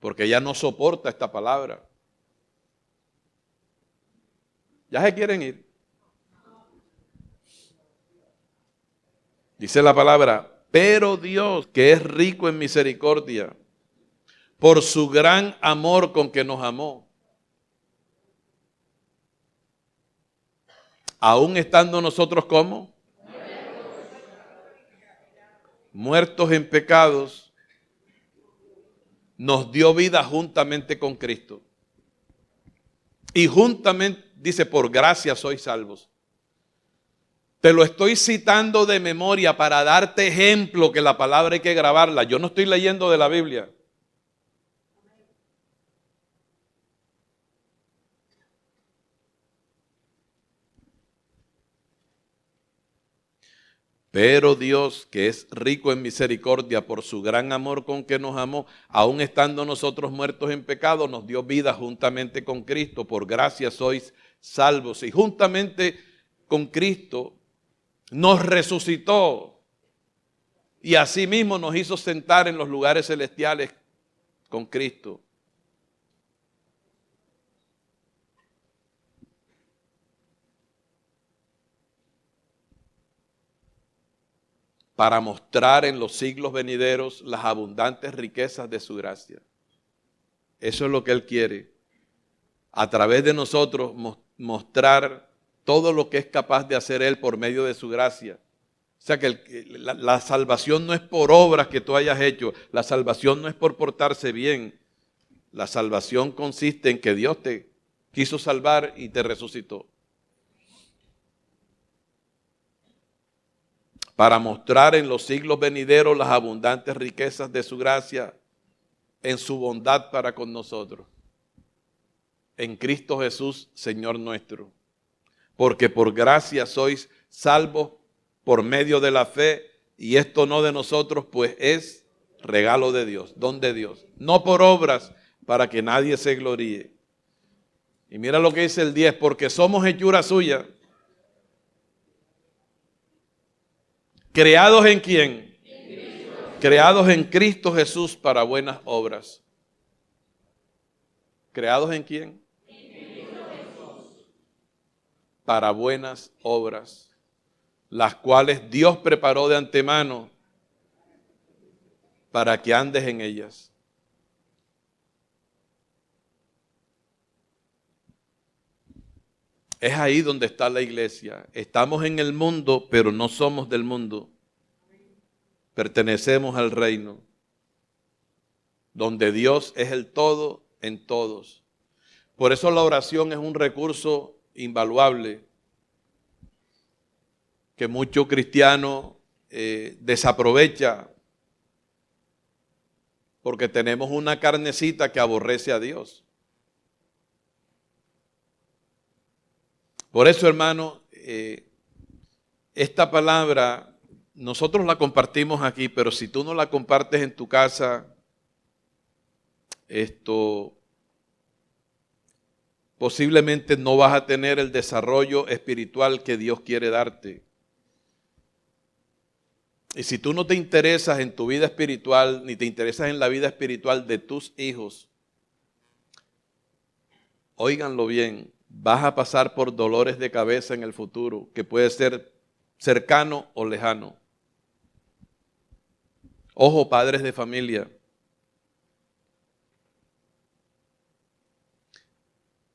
Speaker 1: Porque ya no soporta esta palabra. Ya se quieren ir. Dice la palabra, pero Dios, que es rico en misericordia, por su gran amor con que nos amó, aún estando nosotros como muertos en pecados, nos dio vida juntamente con Cristo. Y juntamente, dice, por gracia sois salvos. Te lo estoy citando de memoria para darte ejemplo que la palabra hay que grabarla. Yo no estoy leyendo de la Biblia. Pero Dios, que es rico en misericordia por su gran amor con que nos amó, aun estando nosotros muertos en pecado, nos dio vida juntamente con Cristo. Por gracia sois salvos. Y juntamente con Cristo nos resucitó. Y asimismo nos hizo sentar en los lugares celestiales con Cristo. Para mostrar en los siglos venideros las abundantes riquezas de su gracia. Eso es lo que Él quiere. A través de nosotros mostrar todo lo que es capaz de hacer Él por medio de su gracia. O sea que la salvación no es por obras que tú hayas hecho. La salvación no es por portarse bien. La salvación consiste en que Dios te quiso salvar y te resucitó. Para mostrar en los siglos venideros las abundantes riquezas de su gracia en su bondad para con nosotros. En Cristo Jesús, Señor nuestro. Porque por gracia sois salvos por medio de la fe, y esto no de nosotros, pues es regalo de Dios, don de Dios. No por obras, para que nadie se gloríe. Y mira lo que dice el 10, porque somos hechura suya. ¿Creados en quién? Creados en Cristo Jesús para buenas obras. ¿Creados en quién? Para buenas obras, las cuales Dios preparó de antemano para que andes en ellas. Es ahí donde está la iglesia. Estamos en el mundo, pero no somos del mundo. Pertenecemos al reino, donde Dios es el todo en todos. Por eso la oración es un recurso invaluable que mucho cristiano desaprovecha, porque tenemos una carnecita que aborrece a Dios. Por eso, hermano, esta palabra nosotros la compartimos aquí, pero si tú no la compartes en tu casa, posiblemente no vas a tener el desarrollo espiritual que Dios quiere darte. Y si tú no te interesas en tu vida espiritual, ni te interesas en la vida espiritual de tus hijos, óiganlo bien, vas a pasar por dolores de cabeza en el futuro, que puede ser cercano o lejano. Ojo, padres de familia.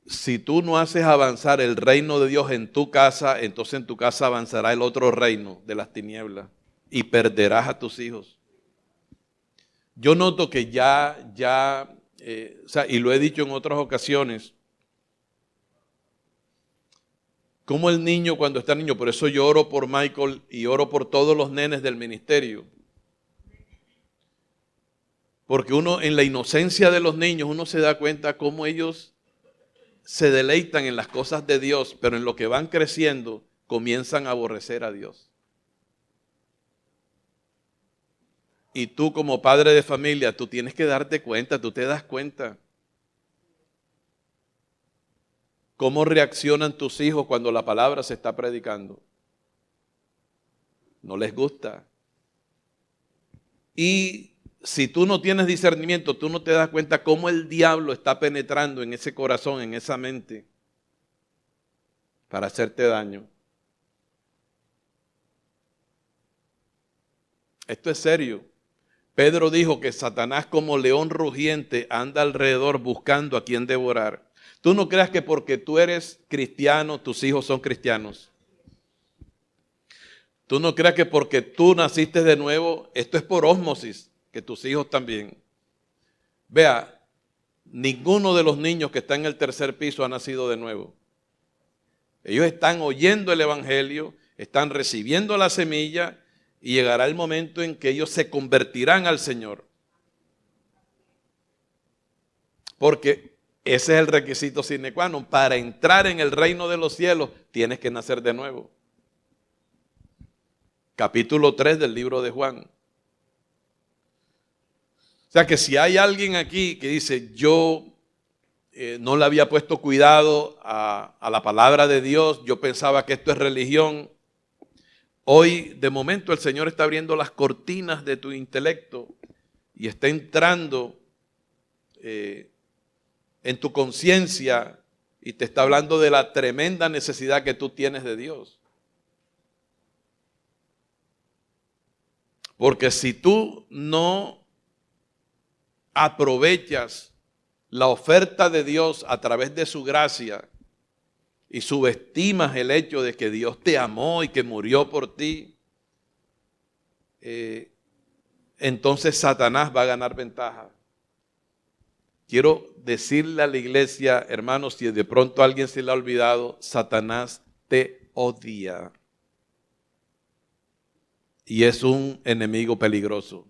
Speaker 1: Si tú no haces avanzar el reino de Dios en tu casa, entonces en tu casa avanzará el otro reino de las tinieblas y perderás a tus hijos. Yo noto que y lo he dicho en otras ocasiones, como el niño cuando está niño, por eso yo oro por Michael y oro por todos los nenes del ministerio. Porque uno en la inocencia de los niños, uno se da cuenta cómo ellos se deleitan en las cosas de Dios, pero en lo que van creciendo comienzan a aborrecer a Dios. Y tú como padre de familia, tú tienes que darte cuenta, tú te das cuenta. ¿Cómo reaccionan tus hijos cuando la palabra se está predicando? No les gusta. Y si tú no tienes discernimiento, tú no te das cuenta cómo el diablo está penetrando en ese corazón, en esa mente, para hacerte daño. Esto es serio. Pedro dijo que Satanás como león rugiente anda alrededor buscando a quien devorar. Tú no creas que porque tú eres cristiano, tus hijos son cristianos. Tú no creas que porque tú naciste de nuevo, esto es por ósmosis, que tus hijos también. Vea, ninguno de los niños que están en el tercer piso ha nacido de nuevo. Ellos están oyendo el evangelio, están recibiendo la semilla y llegará el momento en que ellos se convertirán al Señor. Porque ese es el requisito sine qua non. Para entrar en el reino de los cielos tienes que nacer de nuevo. Capítulo 3 del libro de Juan. O sea que si hay alguien aquí que dice, yo no le había puesto cuidado a la palabra de Dios, yo pensaba que esto es religión. Hoy, de momento, el Señor está abriendo las cortinas de tu intelecto y está entrando en tu conciencia y te está hablando de la tremenda necesidad que tú tienes de Dios. Porque si tú no aprovechas la oferta de Dios a través de su gracia y subestimas el hecho de que Dios te amó y que murió por ti, entonces Satanás va a ganar ventaja. Quiero decirle a la iglesia, hermanos, si de pronto a alguien se le ha olvidado, Satanás te odia. Y es un enemigo peligroso.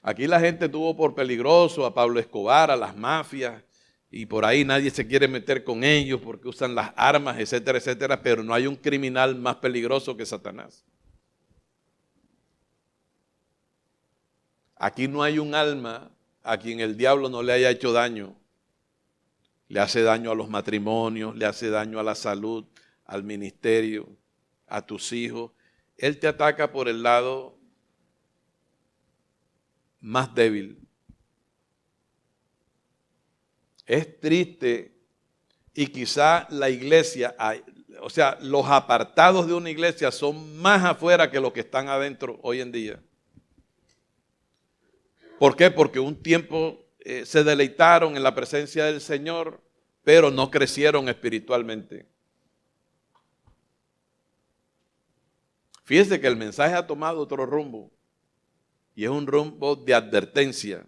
Speaker 1: Aquí la gente tuvo por peligroso a Pablo Escobar, a las mafias, y por ahí nadie se quiere meter con ellos porque usan las armas, etcétera, etcétera, pero no hay un criminal más peligroso que Satanás. Aquí no hay un alma a quien el diablo no le haya hecho daño. Le hace daño a los matrimonios, le hace daño a la salud, al ministerio, a tus hijos. Él te ataca por el lado más débil. Es triste y quizá la iglesia, o sea, los apartados de una iglesia son más afuera que los que están adentro hoy en día. ¿Por qué? Porque un tiempo se deleitaron en la presencia del Señor, pero no crecieron espiritualmente. Fíjese que el mensaje ha tomado otro rumbo y es un rumbo de advertencia,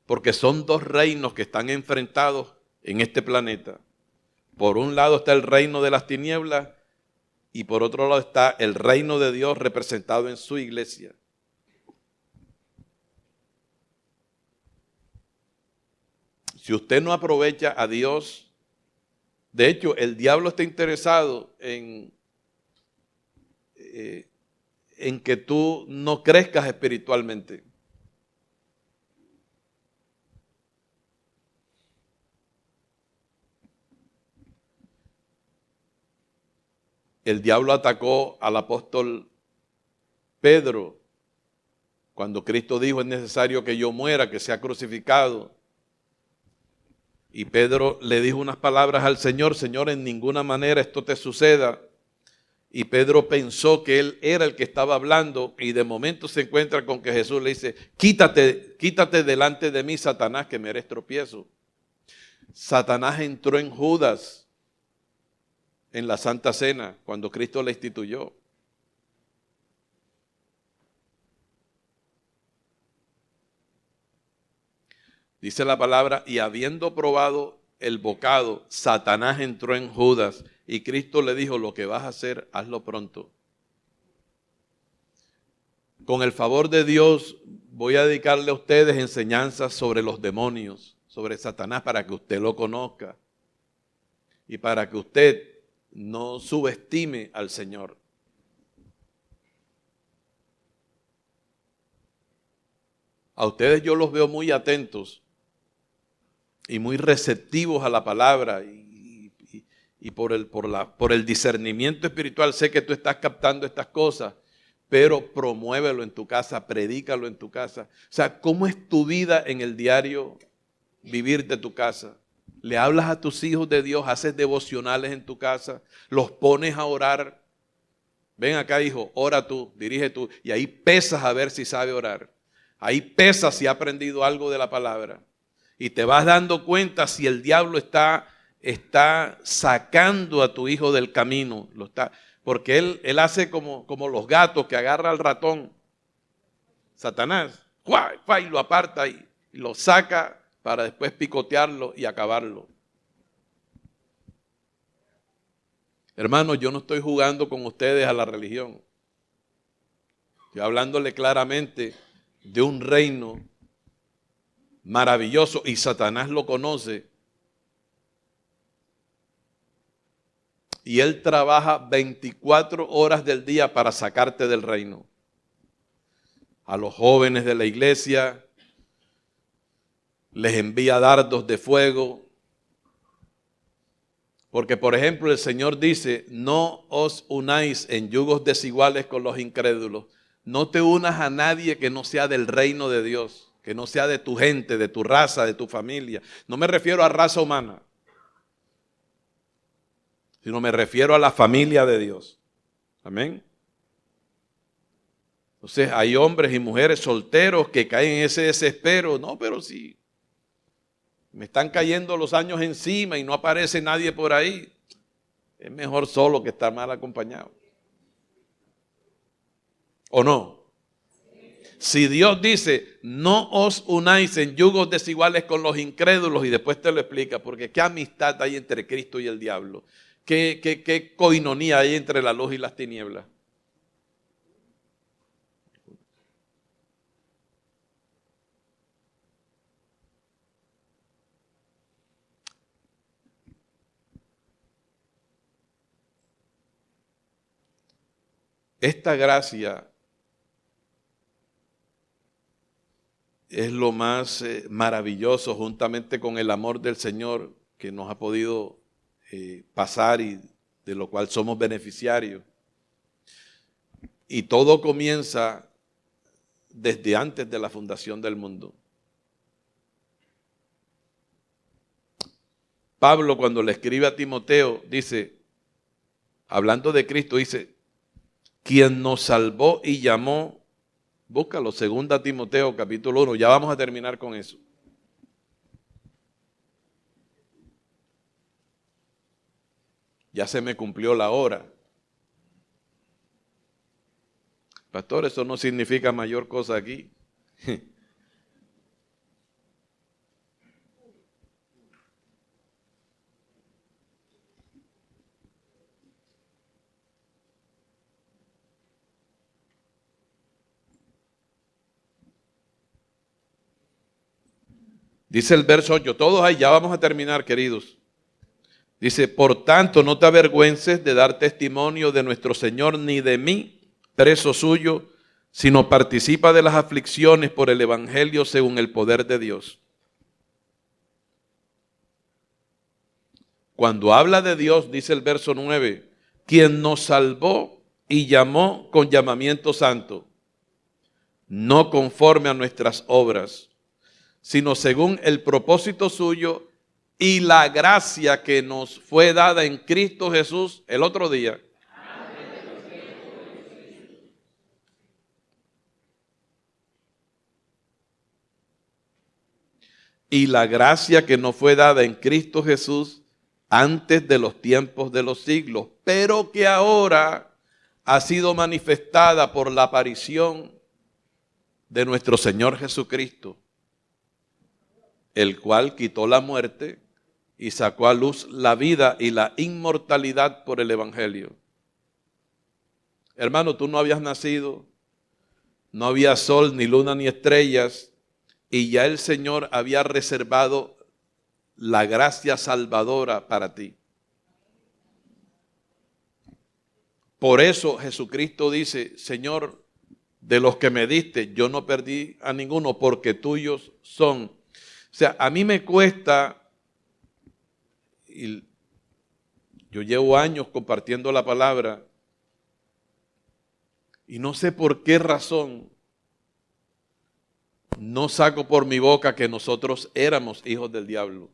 Speaker 1: porque son dos reinos que están enfrentados en este planeta. Por un lado está el reino de las tinieblas y por otro lado está el reino de Dios representado en su iglesia. Si usted no aprovecha a Dios, de hecho el diablo está interesado en que tú no crezcas espiritualmente. El diablo atacó al apóstol Pedro cuando Cristo dijo: es necesario que yo muera, que sea crucificado. Y Pedro le dijo unas palabras al Señor: Señor, en ninguna manera esto te suceda. Y Pedro pensó que él era el que estaba hablando, y de momento se encuentra con que Jesús le dice: quítate delante de mí, Satanás, que me eres tropiezo. Satanás entró en Judas en la Santa Cena, cuando Cristo la instituyó. Dice la palabra: y habiendo probado el bocado, Satanás entró en Judas, y Cristo le dijo: lo que vas a hacer, hazlo pronto. Con el favor de Dios, voy a dedicarle a ustedes enseñanzas sobre los demonios, sobre Satanás, para que usted lo conozca y para que usted no subestime al Señor. A ustedes yo los veo muy atentos y muy receptivos a la palabra, y por el discernimiento espiritual sé que tú estás captando estas cosas, pero promuévelo en tu casa, predícalo en tu casa. O sea, ¿cómo es tu vida en el diario vivir de tu casa? ¿Le hablas a tus hijos de Dios? ¿Haces devocionales en tu casa? ¿Los pones a orar? Ven acá, hijo, ora tú, dirige tú, y ahí pesas a ver si sabe orar. Ahí pesas si ha aprendido algo de la palabra. Y te vas dando cuenta si el diablo está sacando a tu hijo del camino. Porque él hace como los gatos que agarra al ratón. Satanás, y lo aparta y lo saca para después picotearlo y acabarlo. Hermanos, yo no estoy jugando con ustedes a la religión. Estoy hablándole claramente de un reino maravilloso, y Satanás lo conoce. Y él trabaja 24 horas del día para sacarte del reino. A los jóvenes de la iglesia les envía dardos de fuego. Porque, por ejemplo, el Señor dice: no os unáis en yugos desiguales con los incrédulos. No te unas a nadie que no sea del reino de Dios, que no sea de tu gente, de tu raza, de tu familia. No me refiero a raza humana, sino me refiero a la familia de Dios. Amén. Entonces hay hombres y mujeres solteros que caen en ese desespero. No, pero sí, me están cayendo los años encima y no aparece nadie por ahí. Es mejor solo que estar mal acompañado. ¿O no? Si Dios dice: no os unáis en yugos desiguales con los incrédulos, y después te lo explica, porque qué amistad hay entre Cristo y el diablo. ¿Qué coinonía hay entre la luz y las tinieblas? Esta gracia es lo más maravilloso, juntamente con el amor del Señor que nos ha podido pasar y de lo cual somos beneficiarios. Y todo comienza desde antes de la fundación del mundo. Pablo, cuando le escribe a Timoteo, dice, hablando de Cristo, dice: quien nos salvó y llamó. Búscalo, 2 Timoteo capítulo 1, ya vamos a terminar con eso. Ya se me cumplió la hora. Pastor, eso no significa mayor cosa aquí. Dice el verso 8, todos ahí, ya vamos a terminar, queridos. Dice: por tanto, no te avergüences de dar testimonio de nuestro Señor, ni de mí, preso suyo, sino participa de las aflicciones por el evangelio según el poder de Dios. Cuando habla de Dios, dice el verso 9, quien nos salvó y llamó con llamamiento santo, no conforme a nuestras obras, sino según el propósito suyo y la gracia que nos fue dada en Cristo Jesús el otro día. Y la gracia que nos fue dada en Cristo Jesús antes de los tiempos de los siglos, pero que ahora ha sido manifestada por la aparición de nuestro Señor Jesucristo, el cual quitó la muerte y sacó a luz la vida y la inmortalidad por el Evangelio. Hermano, tú no habías nacido, no había sol, ni luna, ni estrellas, y ya el Señor había reservado la gracia salvadora para ti. Por eso Jesucristo dice, Señor, de los que me diste, yo no perdí a ninguno, porque tuyos son. O sea, a mí me cuesta, y yo llevo años compartiendo la palabra, y no sé por qué razón no saco por mi boca que nosotros éramos hijos del diablo.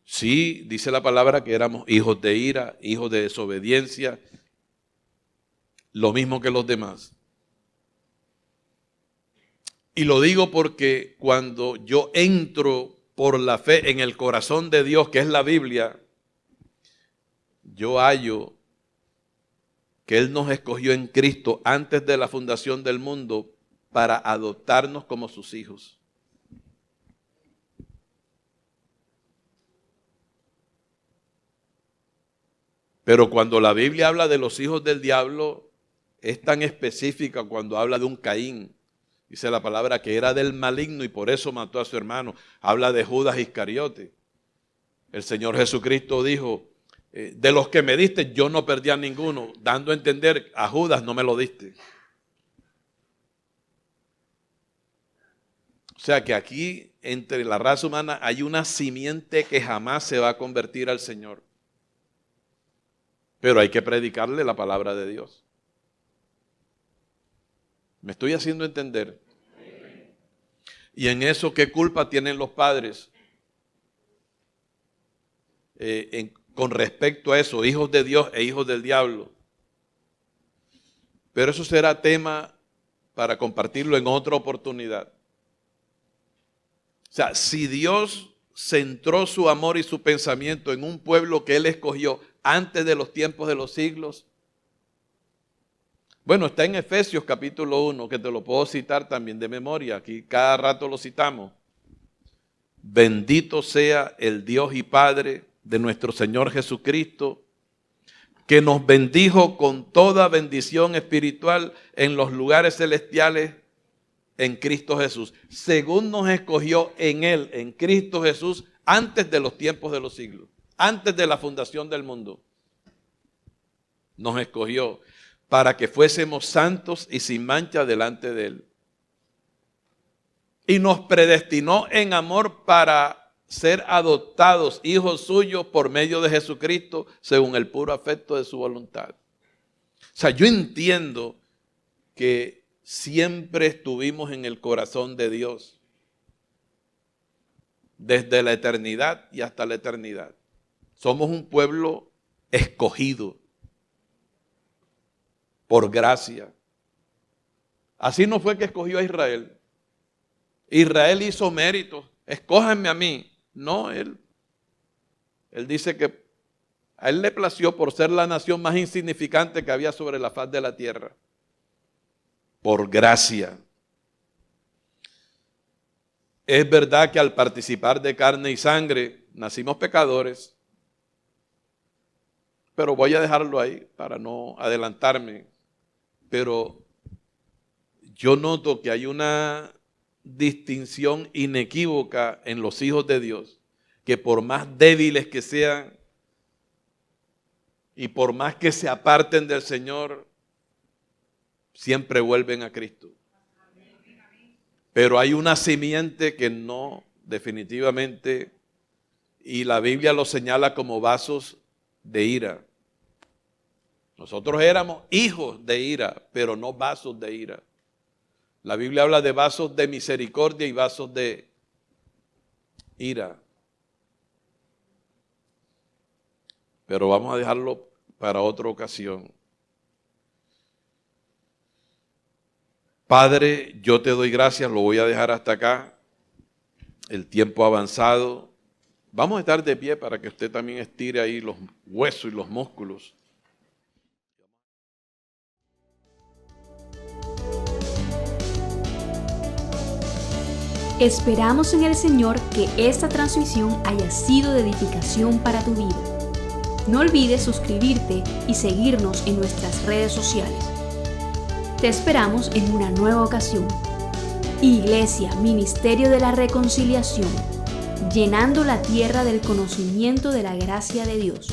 Speaker 1: Sí, dice la palabra que éramos hijos de ira, hijos de desobediencia, lo mismo que los demás. Y lo digo porque cuando yo entro por la fe en el corazón de Dios, que es la Biblia, yo hallo que Él nos escogió en Cristo antes de la fundación del mundo para adoptarnos como sus hijos. Pero cuando la Biblia habla de los hijos del diablo, es tan específica cuando habla de un Caín. Dice la palabra que era del maligno y por eso mató a su hermano. Habla de Judas Iscariote. El Señor Jesucristo dijo, de los que me diste yo no perdí a ninguno, dando a entender a Judas no me lo diste. O sea que aquí entre la raza humana hay una simiente que jamás se va a convertir al Señor. Pero hay que predicarle la palabra de Dios. ¿Me estoy haciendo entender? Y en eso, ¿qué culpa tienen los padres? Con respecto a eso, hijos de Dios e hijos del diablo. Pero eso será tema para compartirlo en otra oportunidad. O sea, si Dios centró su amor y su pensamiento en un pueblo que Él escogió antes de los tiempos de los siglos. Bueno, está en Efesios capítulo 1, que te lo puedo citar también de memoria. Aquí cada rato lo citamos. Bendito sea el Dios y Padre de nuestro Señor Jesucristo, que nos bendijo con toda bendición espiritual en los lugares celestiales en Cristo Jesús, según nos escogió en Él, en Cristo Jesús, antes de los tiempos de los siglos, antes de la fundación del mundo. Nos escogió para que fuésemos santos y sin mancha delante de Él. Y nos predestinó en amor para ser adoptados hijos suyos por medio de Jesucristo, según el puro afecto de su voluntad. O sea, yo entiendo que siempre estuvimos en el corazón de Dios, desde la eternidad y hasta la eternidad. Somos un pueblo escogido por gracia. Así no fue que escogió a Israel. Israel hizo méritos. Escójanme a mí. No, él dice que a él le plació por ser la nación más insignificante que había sobre la faz de la tierra. Por gracia. Es verdad que al participar de carne y sangre nacimos pecadores. Pero voy a dejarlo ahí para no adelantarme. Pero yo noto que hay una distinción inequívoca en los hijos de Dios, que por más débiles que sean y por más que se aparten del Señor, siempre vuelven a Cristo. Pero hay una simiente que no, definitivamente, y la Biblia lo señala como vasos de ira. Nosotros éramos hijos de ira, pero no vasos de ira. La Biblia habla de vasos de misericordia y vasos de ira. Pero vamos a dejarlo para otra ocasión. Padre, yo te doy gracias, lo voy a dejar hasta acá. El tiempo ha avanzado. Vamos a estar de pie para que usted también estire ahí los huesos y los músculos.
Speaker 2: Esperamos en el Señor que esta transmisión haya sido de edificación para tu vida. No olvides suscribirte y seguirnos en nuestras redes sociales. Te esperamos en una nueva ocasión. Iglesia, Ministerio de la Reconciliación, llenando la tierra del conocimiento de la gracia de Dios.